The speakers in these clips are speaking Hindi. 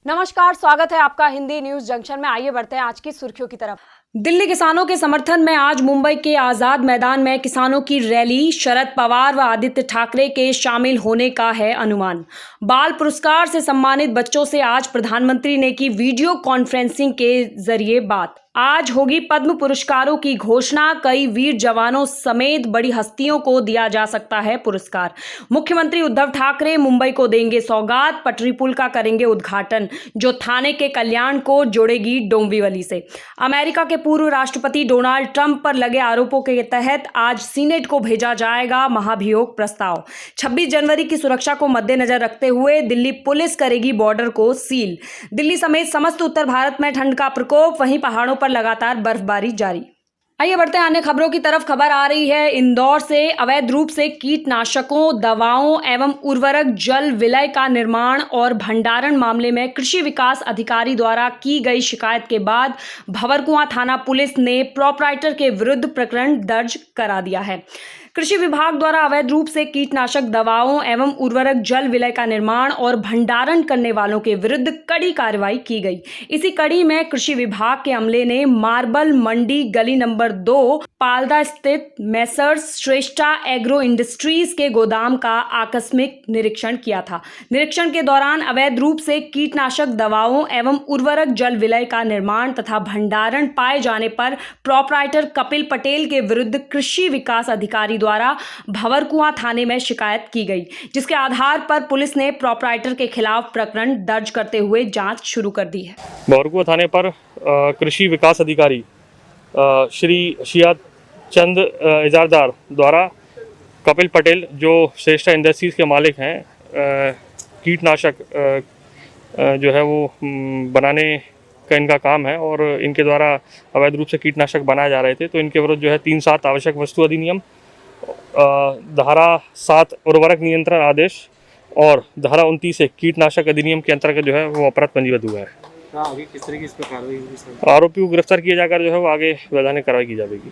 नमस्कार, स्वागत है आपका हिंदी न्यूज जंक्शन में। आइए बढ़ते हैं आज की सुर्खियों की तरफ। दिल्ली किसानों के समर्थन में आज मुंबई के आजाद मैदान में किसानों की रैली। शरद पवार व आदित्य ठाकरे के शामिल होने का है अनुमान। बाल पुरस्कार से सम्मानित बच्चों से आज प्रधानमंत्री ने की वीडियो कॉन्फ्रेंसिंग के जरिए बात। आज होगी पद्म पुरस्कारों की घोषणा। कई वीर जवानों समेत बड़ी हस्तियों को दिया जा सकता है पुरस्कार। मुख्यमंत्री उद्धव ठाकरे मुंबई को देंगे सौगात। पटरी पुल का करेंगे उद्घाटन, जो थाने के कल्याण को जोड़ेगी डोंबिवली से। अमेरिका के पूर्व राष्ट्रपति डोनाल्ड ट्रंप पर लगे आरोपों के तहत आज सीनेट को भेजा जाएगा महाभियोग प्रस्ताव। 26 जनवरी की सुरक्षा को मद्देनजर रखते हुए दिल्ली पुलिस करेगी बॉर्डर को सील। दिल्ली समेत समस्त उत्तर भारत में ठंड का प्रकोप, वहीं पहाड़ों पर लगातार बर्फबारी जारी। आइए बढ़ते हैं अन्य खबरों की तरफ। खबर आ रही है इंदौर से। अवैध रूप से कीटनाशकों, दवाओं एवं उर्वरक जल विलय का निर्माण और भंडारण मामले में कृषि विकास अधिकारी द्वारा की गई शिकायत के बाद भंवरकुआं थाना पुलिस ने प्रोपराइटर के विरुद्ध प्रकरण दर्ज करा दिया है। कृषि विभाग द्वारा अवैध रूप से कीटनाशक दवाओं एवं उर्वरक जल विलय का निर्माण और भंडारण करने वालों के विरुद्ध कड़ी कार्रवाई की गई। इसी कड़ी में कृषि विभाग के अमले ने मार्बल मंडी गली नंबर 2 पालदा स्थित मेसर्स श्रेष्ठा एग्रो इंडस्ट्रीज के गोदाम का आकस्मिक निरीक्षण किया था। निरीक्षण के दौरान अवैध रूप से कीटनाशक दवाओं एवं उर्वरक जल विलय का निर्माण तथा भंडारण पाए जाने पर प्रोपराइटर कपिल पटेल के विरुद्ध कृषि विकास अधिकारी द्वारा भंवरकुआं थाने में शिकायत की गई, जिसके आधार पर पुलिस ने प्रोपराइटर के खिलाफ प्रकरण दर्ज करते हुए जांच शुरू कर दी है। भंवरकुआं थाने पर कृषि विकास अधिकारी श्री शिया चंद इजारदार द्वारा कपिल पटेल, जो श्रेष्ठा इंडस्ट्रीज के मालिक हैं, कीटनाशक जो है वो बनाने का इनका काम है और इनके द्वारा अवैध रूप से कीटनाशक बनाए जा रहे थे। तो इनके विरुद्ध जो है 3(7) आवश्यक वस्तु अधिनियम, धारा 7 उर्वरक नियंत्रण आदेश और धारा 29 कीटनाशक अधिनियम के अंतर्गत जो है वो अपराध पंजीबद्ध हुआ है। आगे किस तरह की इस पर कार्रवाई होगी? आरोपी को गिरफ्तार किया जाकर जो है वो आगे वैधानिक कार्रवाई की जाएगी।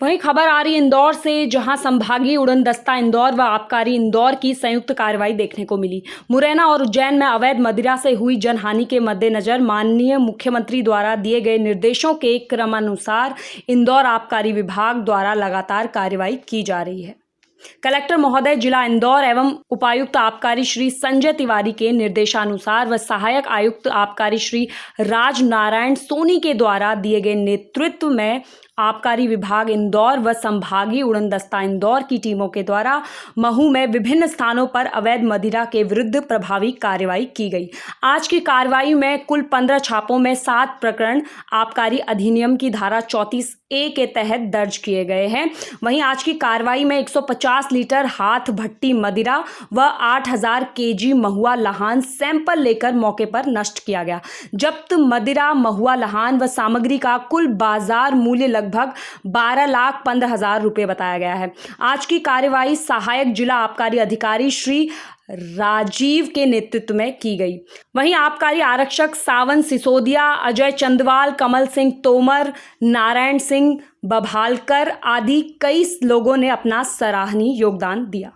वहीं खबर आ रही है इंदौर से, जहां संभागीय उड़न दस्ता इंदौर व आबकारी इंदौर की संयुक्त कार्रवाई देखने को मिली। मुरैना और उज्जैन में अवैध मदिरा से हुई जनहानि के मद्देनजर माननीय मुख्यमंत्री द्वारा दिए गए निर्देशों के क्रमानुसार इंदौर आबकारी विभाग द्वारा लगातार कार्रवाई की जा रही है। कलेक्टर महोदय जिला इंदौर एवं उपायुक्त आबकारी श्री संजय तिवारी के निर्देशानुसार व सहायक आयुक्त आबकारी श्री राज नारायण सोनी के द्वारा दिए गए नेतृत्व में आबकारी विभाग इंदौर व संभागीय उड़न दस्ता इंदौर की टीमों के द्वारा महू में विभिन्न स्थानों पर अवैध मदिरा के विरुद्ध प्रभावी कार्रवाई की गई। आज की कार्रवाई में कुल 15 छापों में 7 प्रकरण आबकारी अधिनियम की धारा 34A के तहत दर्ज किए गए हैं। वहीं आज की कार्रवाई में 150 लीटर हाथ भट्टी मदिरा व 8000 केजी महुआ लहान सैंपल लेकर मौके पर नष्ट किया गया। जब्त मदिरा, महुआ लहान व सामग्री का कुल बाजार मूल्य लगभग 12,15,000 रुपये बताया गया है। आज की कार्यवाही सहायक जिला आबकारी अधिकारी श्री राजीव के नेतृत्व में की गई। वहीं आबकारी आरक्षक सावन सिसोदिया, अजय चंदवाल, कमल सिंह तोमर, नारायण सिंह बभालकर आदि कई लोगों ने अपना सराहनीय योगदान दिया।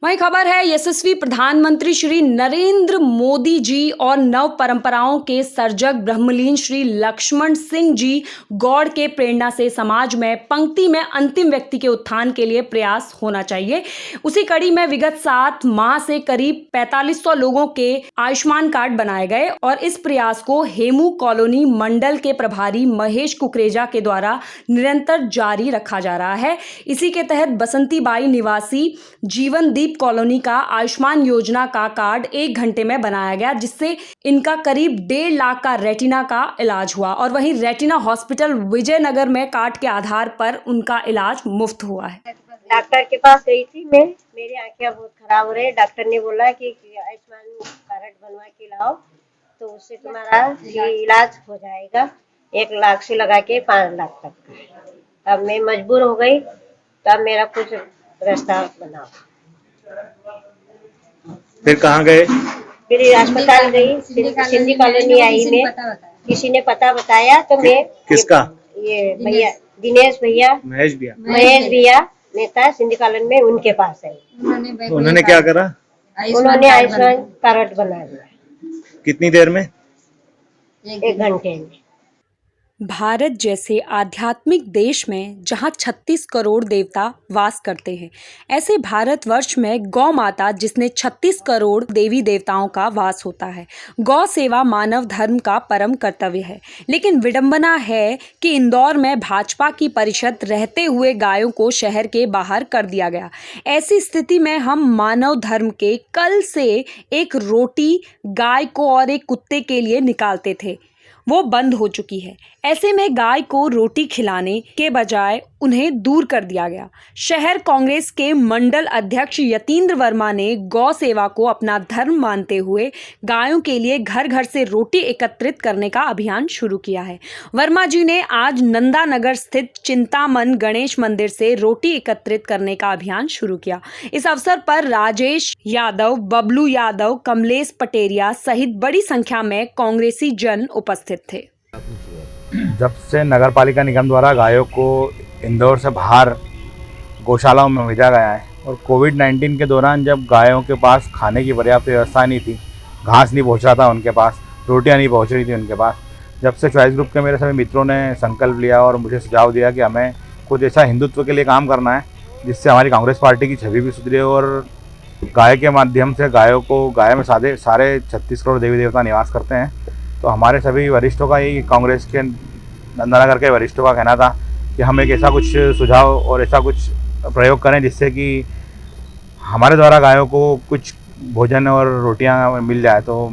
वहीं खबर है यशस्वी प्रधानमंत्री श्री नरेंद्र मोदी जी और नव परंपराओं के सर्जक ब्रह्मलीन श्री लक्ष्मण सिंह जी गौड़ के प्रेरणा से समाज में पंक्ति में अंतिम व्यक्ति के उत्थान के लिए प्रयास होना चाहिए। उसी कड़ी में विगत 7 माह से करीब 4500 लोगों के आयुष्मान कार्ड बनाए गए और इस प्रयास को हेमू कॉलोनी मंडल के प्रभारी महेश कुकरेजा के द्वारा निरंतर जारी रखा जा रहा है। इसी के तहत बसंतीबाई निवासी जीवनदीप कॉलोनी का आयुष्मान योजना का कार्ड 1 घंटे में बनाया गया, जिससे इनका करीब 1.5 लाख का रेटिना का इलाज हुआ और वहीं रेटिना हॉस्पिटल विजयनगर में कार्ड के आधार पर उनका इलाज मुफ्त हुआ है। डॉक्टर के पास गई थी मैं, मेरी आंखें बहुत खराब हो रही है। डॉक्टर ने बोला कि आयुष्मान कार्ड बनवा के लाओ तो उससे तुम्हारा इलाज हो जाएगा, 1 लाख से लगा के 5 लाख तक का। अब मैं मजबूर हो गई, तब मेरा कुछ रास्ता बनाओ। फिर कहाँ गए? फिर अस्पताल गई, सिंधी कॉलोनी आई मैं, किसी ने पता बताया तो मैं किसका? ये भैया दिनेश भैया, महेश भैया नेता सिंधी कॉलोनी में, उनके पास है। उन्होंने क्या करा? उन्होंने आयुष्मान कार्ड बना दिया। कितनी देर में? 1 घंटे में। भारत जैसे आध्यात्मिक देश में जहां 36 करोड़ देवता वास करते हैं, ऐसे भारतवर्ष में गौ माता जिसने 36 करोड़ देवी देवताओं का वास होता है। गौ सेवा मानव धर्म का परम कर्तव्य है, लेकिन विडंबना है कि इंदौर में भाजपा की परिषद रहते हुए गायों को शहर के बाहर कर दिया गया। ऐसी स्थिति में हम मानव धर्म के कल से एक रोटी गाय को और एक कुत्ते के लिए निकालते थे, वो बंद हो चुकी है। ऐसे में गाय को रोटी खिलाने के बजाय उन्हें दूर कर दिया गया। शहर कांग्रेस के मंडल अध्यक्ष यतीन्द्र वर्मा ने गौ सेवा को अपना धर्म मानते हुए गायों के लिए घर घर से रोटी एकत्रित करने का अभियान शुरू किया है। वर्मा जी ने आज नंदानगर स्थित चिंतामन गणेश मंदिर से रोटी एकत्रित करने का अभियान शुरू किया। इस अवसर पर राजेश यादव, बबलू यादव, कमलेश पटेरिया सहित बड़ी संख्या में कांग्रेसी जन उपस्थित थे। जब से नगर पालिका निगम द्वारा गायों को इंदौर से बाहर गौशालाओं में भेजा गया है और कोविड-19 के दौरान जब गायों के पास खाने की पर्याप्त व्यवस्था नहीं थी, घास नहीं पहुंच रहा था उनके पास, रोटियां नहीं पहुंच रही थी उनके पास, जब से चॉइस ग्रुप के मेरे सभी मित्रों ने संकल्प लिया और मुझे सुझाव दिया कि हमें कुछ ऐसा हिंदुत्व के लिए काम करना है जिससे हमारी कांग्रेस पार्टी की छवि भी सुधरे और गाय के माध्यम से गाय में सारे 36 करोड़ देवी देवता निवास करते हैं। तो हमारे सभी वरिष्ठों का यही कांग्रेस के नंदानगर के वरिष्ठों का कहना था कि हम एक ऐसा कुछ सुझाव और ऐसा कुछ प्रयोग करें जिससे कि हमारे द्वारा गायों को कुछ भोजन और रोटियां मिल जाए। तो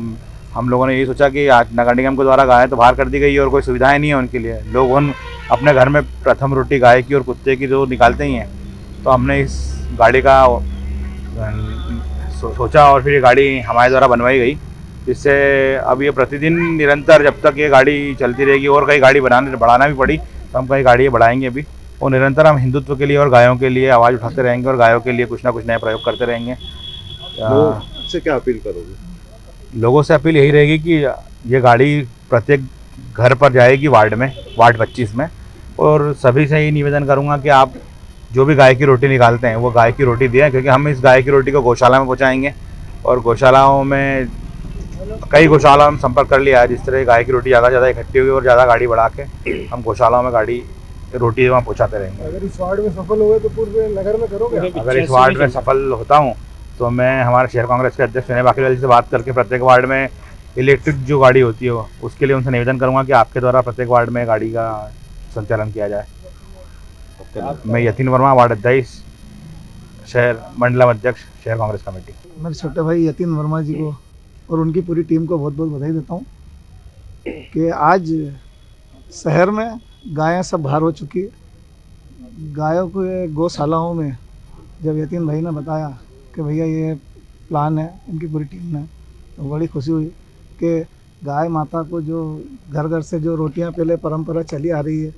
हम लोगों ने यही सोचा कि आज नगर निगम के द्वारा गायें तो बाहर कर दी गई और कोई सुविधाएं नहीं है उनके लिए, लोग उन अपने घर में प्रथम रोटी गाय की और कुत्ते की जो निकालते ही हैं। तो हमने इस गाड़ी का सोचा और फिर ये गाड़ी हमारे द्वारा बनवाई गई, जिससे अब ये प्रतिदिन निरंतर जब तक ये गाड़ी चलती रहेगी और कई गाड़ी बढ़ाना भी पड़ी तो हम कई गाड़ी बढ़ाएंगे भी और निरंतर हम हिंदुत्व के लिए और गायों के लिए आवाज़ उठाते रहेंगे और गायों के लिए कुछ ना कुछ नए प्रयोग करते रहेंगे। लोगों से क्या अपील करोगे? लोगों से अपील यही रहेगी कि ये गाड़ी प्रत्येक घर पर जाएगी वार्ड 25 में, और सभी से यही निवेदन करूँगा कि आप जो भी गाय की रोटी निकालते हैं वो गाय की रोटी दें, क्योंकि हम इस गाय की रोटी को गौशाला में पहुँचाएँगे और गौशालाओं में कई गौशालाओं में संपर्क कर लिया है। जिस तरह गाय की रोटी ज़्यादा इकट्ठी हुई और ज़्यादा गाड़ी बढ़ा के हम गौशालाओं में रोटी वहाँ पहुँचाते रहेंगे। अगर इस वार्ड में सफल हुए तो पूरे नगर में करोगे? अगर इस वार्ड में सफल होता हूँ तो मैं हमारे शहर कांग्रेस के अध्यक्ष विनय बाकीवाल जी से बात करके प्रत्येक वार्ड में इलेक्ट्रिक जो गाड़ी होती है उसके लिए उनसे निवेदन करूँगा कि आपके द्वारा प्रत्येक वार्ड में गाड़ी का संचालन किया जाए। मैं यतीन्द्र वर्मा, वार्ड 23, शहर मंडलम अध्यक्ष, शहर कांग्रेस कमेटी। मेरे छोटे भाई यतीन्द्र वर्मा जी को और उनकी पूरी टीम को बहुत बहुत बधाई देता हूँ कि आज शहर में गायें सब बाहर हो चुकी है। गायों को गौशालाओं में जब यतीन भाई ने बताया कि भैया ये प्लान है इनकी पूरी टीम ने, तो बड़ी खुशी हुई कि गाय माता को जो घर घर से जो रोटियां पहले परंपरा चली आ रही है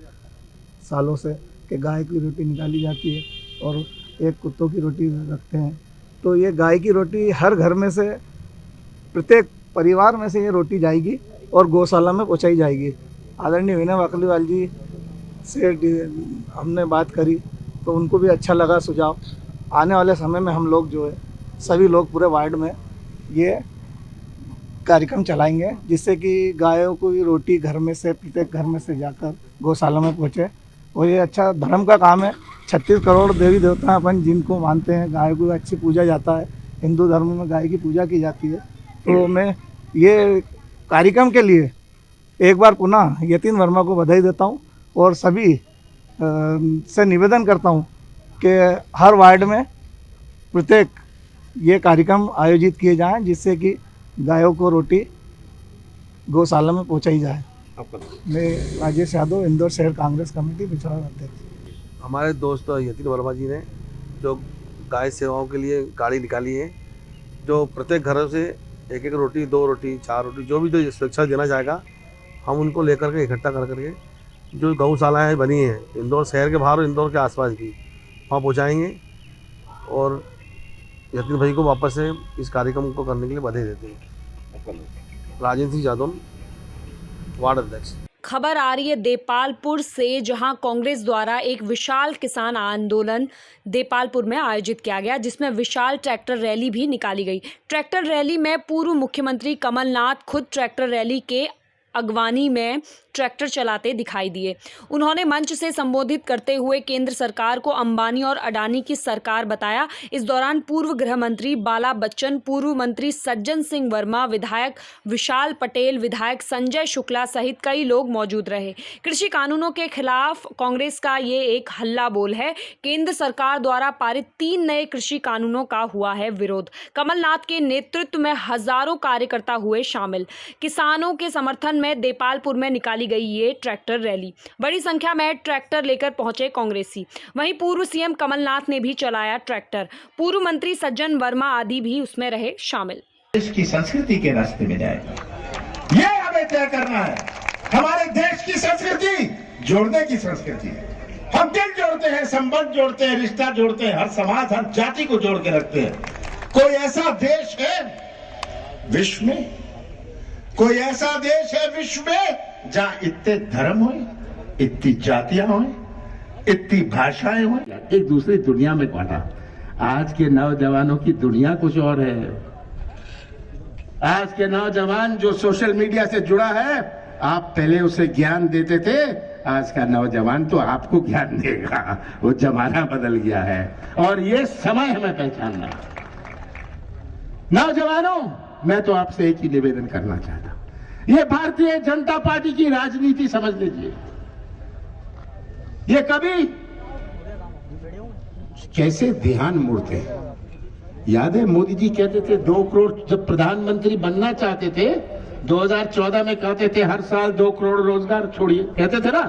सालों से कि गाय की रोटी निकाली जाती है और एक कुत्तों की रोटी रखते हैं, तो ये गाय की रोटी हर घर में से प्रत्येक परिवार में से ये रोटी जाएगी और गौशाला में पहुंचाई जाएगी। आदरणीय विनय बाकीवाल जी से हमने बात करी तो उनको भी अच्छा लगा सुझाव। आने वाले समय में हम लोग जो है सभी लोग पूरे वार्ड में ये कार्यक्रम चलाएंगे जिससे कि गायों को रोटी घर में से प्रत्येक घर में से जाकर गौशाला में पहुँचे और ये अच्छा धर्म का काम है। 36 करोड़ देवी देवता अपन जिनको मानते हैं, गाय को अच्छी पूजा जाता है, हिंदू धर्म में गाय की पूजा की जाती है। तो मैं ये कार्यक्रम के लिए एक बार पुनः यतीन वर्मा को बधाई देता हूँ और सभी से निवेदन करता हूँ कि हर वार्ड में प्रत्येक ये कार्यक्रम आयोजित किए जाएं जिससे कि गायों को रोटी गौशाला में पहुंचाई जाए। मैं राजेश यादव, इंदौर शहर कांग्रेस कमेटी पिछड़ा अध्यक्ष। हमारे दोस्त यतीन वर्मा जी ने जो गाय सेवाओं के लिए गाड़ी निकाली है, जो प्रत्येक घरों से एक रोटी, 2 रोटी, 4 रोटी जो भी जो स्वेच्छा देना चाहेगा हम उनको लेकर के इकट्ठा कर करके जो गौशालाएँ बनी हैं इंदौर शहर के बाहर और इंदौर के आसपास भी वहाँ पहुँचाएँगे और यतीन भाई को वापस से इस कार्यक्रम को करने के लिए बधाई देते हैं। राजेंद्र सिंह यादव, वार्ड अध्यक्ष। खबर आ रही है देपालपुर से, जहां कांग्रेस द्वारा एक विशाल किसान आंदोलन देपालपुर में आयोजित किया गया, जिसमें विशाल ट्रैक्टर रैली भी निकाली गई। ट्रैक्टर रैली में पूर्व मुख्यमंत्री कमलनाथ खुद ट्रैक्टर रैली के अगवानी में ट्रैक्टर चलाते दिखाई दिए। उन्होंने मंच से संबोधित करते हुए केंद्र सरकार को अंबानी और अडानी की सरकार बताया। इस दौरान पूर्व गृह मंत्री बाला बच्चन, पूर्व मंत्री सज्जन सिंह वर्मा, विधायक विशाल पटेल, विधायक संजय शुक्ला सहित कई लोग मौजूद रहे। कृषि कानूनों के खिलाफ कांग्रेस का ये एक हल्ला बोल है। केंद्र सरकार द्वारा पारित 3 नए कृषि कानूनों का हुआ है विरोध। कमलनाथ के नेतृत्व में हजारों कार्यकर्ता हुए शामिल। किसानों के समर्थन में देपालपुर में निकाली गई ये ट्रैक्टर रैली। बड़ी संख्या में ट्रैक्टर लेकर पहुंचे कांग्रेसी। वहीं पूर्व सीएम कमलनाथ ने भी चलाया ट्रैक्टर। पूर्व मंत्री सज्जन वर्मा आदि भी उसमें रहे शामिल। देश की संस्कृति के रास्ते में जाएगा, ये हमें तय करना है। हमारे देश की संस्कृति जोड़ने की संस्कृति है। हम दिल जोड़ते हैं, संबंध जोड़ते हैं, रिश्ता जोड़ते हैं, हर समाज हर जाति को जोड़ के रखते हैं। कोई ऐसा देश है विश्व में, कोई ऐसा देश है विश्व में जहां इतने धर्म हो, इतनी जातियां हो, इतनी भाषाएं हो, एक दूसरी दुनिया में बांटा। आज के नौजवानों की दुनिया कुछ और है। आज के नौजवान जो सोशल मीडिया से जुड़ा है, आप पहले उसे ज्ञान देते थे, आज का नौजवान तो आपको ज्ञान देगा। वो जमाना बदल गया है और ये समय हमें पहचानना। नौजवानों, मैं तो आपसे एक ही निवेदन करना चाहता हूं, ये भारतीय जनता पार्टी की राजनीति समझ लीजिए। ये कभी कैसे ध्यान मोड़ते हैं। याद है मोदी जी कहते थे 2 करोड़, जब प्रधानमंत्री बनना चाहते थे 2014 में कहते थे हर साल 2 करोड़ रोजगार छोड़िए, कहते थे ना।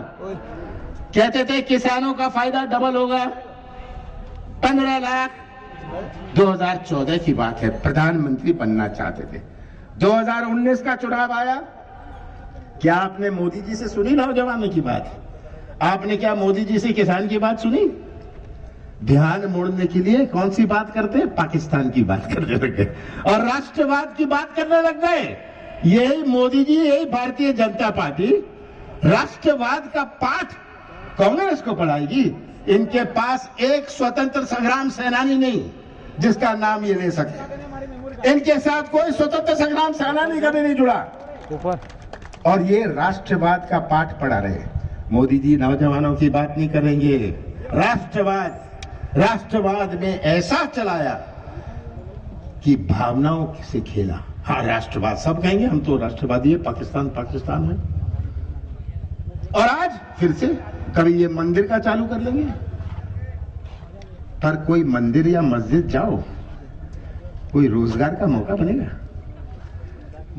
कहते थे किसानों का फायदा डबल होगा, 15 लाख। 2014 की बात है, प्रधानमंत्री बनना चाहते थे। 2019 का चुनाव आया, क्या आपने मोदी जी से सुनी नौजवानों की बात? आपने क्या मोदी जी से किसान की बात सुनी? ध्यान मोड़ने के लिए कौन सी बात करते हैं? पाकिस्तान की बात करने लग गए और राष्ट्रवाद की बात करने लग गए। यही मोदी जी, यही भारतीय जनता पार्टी राष्ट्रवाद का पाठ कांग्रेस को पढ़ाएगी। इनके पास एक स्वतंत्र संग्राम सेनानी नहीं जिसका नाम ये ले सके। इनके साथ कोई स्वतंत्र संग्राम सेनानी कभी नहीं जुड़ा और ये राष्ट्रवाद का पाठ पढ़ा रहे। मोदी जी नौजवानों की बात नहीं करेंगे। राष्ट्रवाद में ऐसा चलाया कि भावनाओं से खेला। हाँ, राष्ट्रवाद सब कहेंगे, हम तो राष्ट्रवादी है, पाकिस्तान है। और आज फिर से कभी ये मंदिर का चालू कर लेंगे। पर कोई मंदिर या मस्जिद जाओ, कोई रोजगार का मौका बनेगा?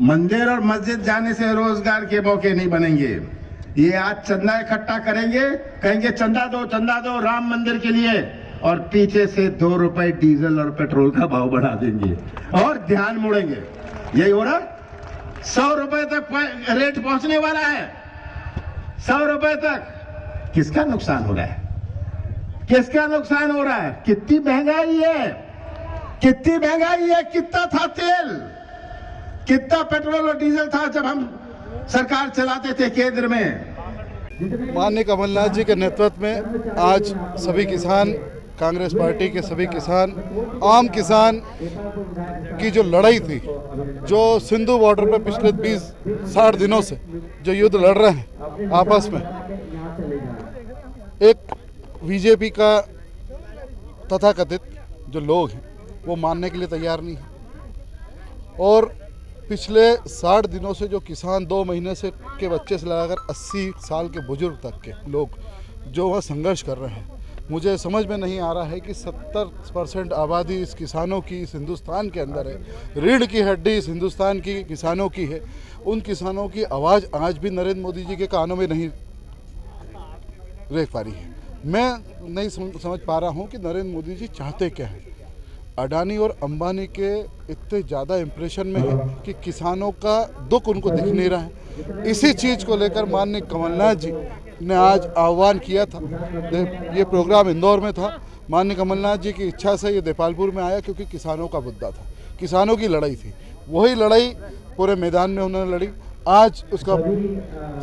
मंदिर और मस्जिद जाने से रोजगार के मौके नहीं बनेंगे। ये आज चंदा इकट्ठा करेंगे, कहेंगे चंदा दो राम मंदिर के लिए, और पीछे से 2 रुपए डीजल और पेट्रोल का भाव बढ़ा देंगे और ध्यान मोड़ेंगे। यही हो रहा। 100 रुपए तक रेट पहुंचने वाला है, 100 रुपए तक। किसका नुकसान हो रहा है? किसका नुकसान हो रहा है? कितनी महंगाई है, कितनी महंगाई है। कितना था तेल, कितना पेट्रोल और डीजल था जब हम सरकार चलाते थे केंद्र में। माननीय कमलनाथ जी के नेतृत्व में आज सभी किसान, कांग्रेस पार्टी के सभी किसान, आम किसान की जो लड़ाई थी, जो सिंधु बॉर्डर पर पिछले 20-60 दिनों से जो युद्ध लड़ रहे हैं आपस में, एक बीजेपी का तथाकथित जो लोग हैं वो मानने के लिए तैयार नहीं है। और पिछले 60 दिनों से जो किसान 2 महीने से के बच्चे से लगाकर 80 साल के बुजुर्ग तक के लोग जो वह संघर्ष कर रहे हैं, मुझे समझ में नहीं आ रहा है कि 70% आबादी इस किसानों की इस हिंदुस्तान के अंदर है। रीढ़ की हड्डी इस हिंदुस्तान की किसानों की है। उन किसानों की आवाज़ आज भी नरेंद्र मोदी जी के कानों में नहीं रेख पा रही है। मैं नहीं समझ पा रहा हूँ कि नरेंद्र मोदी जी चाहते क्या हैं। अडानी और अंबानी के इतने ज़्यादा इम्प्रेशन में है कि किसानों का दुख उनको दिख नहीं रहा है। इसी चीज़ को लेकर माननीय कमलनाथ जी ने आज आह्वान किया था। ये प्रोग्राम इंदौर में था। माननीय कमलनाथ जी की इच्छा से ये देपालपुर में आया क्योंकि किसानों का मुद्दा था, किसानों की लड़ाई थी। वही लड़ाई पूरे मैदान में उन्होंने लड़ी। आज उसका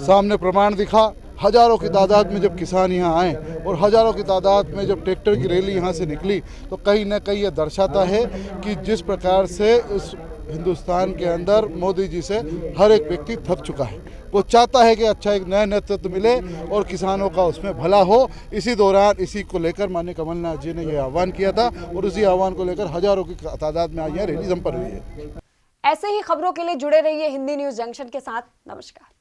सामने प्रमाण दिखा। हज़ारों की तादाद में जब किसान यहाँ आए और हज़ारों की तादाद में जब ट्रैक्टर की रैली यहाँ से निकली, तो कहीं ना कहीं ये दर्शाता है कि जिस प्रकार से इस हिंदुस्तान के अंदर मोदी जी से हर एक व्यक्ति थक चुका है। वो चाहता है कि अच्छा एक नया नेतृत्व मिले और किसानों का उसमें भला हो। इसी दौरान इसी को लेकर माननीय कमलनाथ जी ने ये आह्वान किया था और उसी आह्वान को लेकर हजारों की तादाद में आज यहाँ रैली संपन्न हुई है। ऐसे ही खबरों के लिए जुड़े रहिए हिंदी न्यूज जंक्शन के साथ। नमस्कार।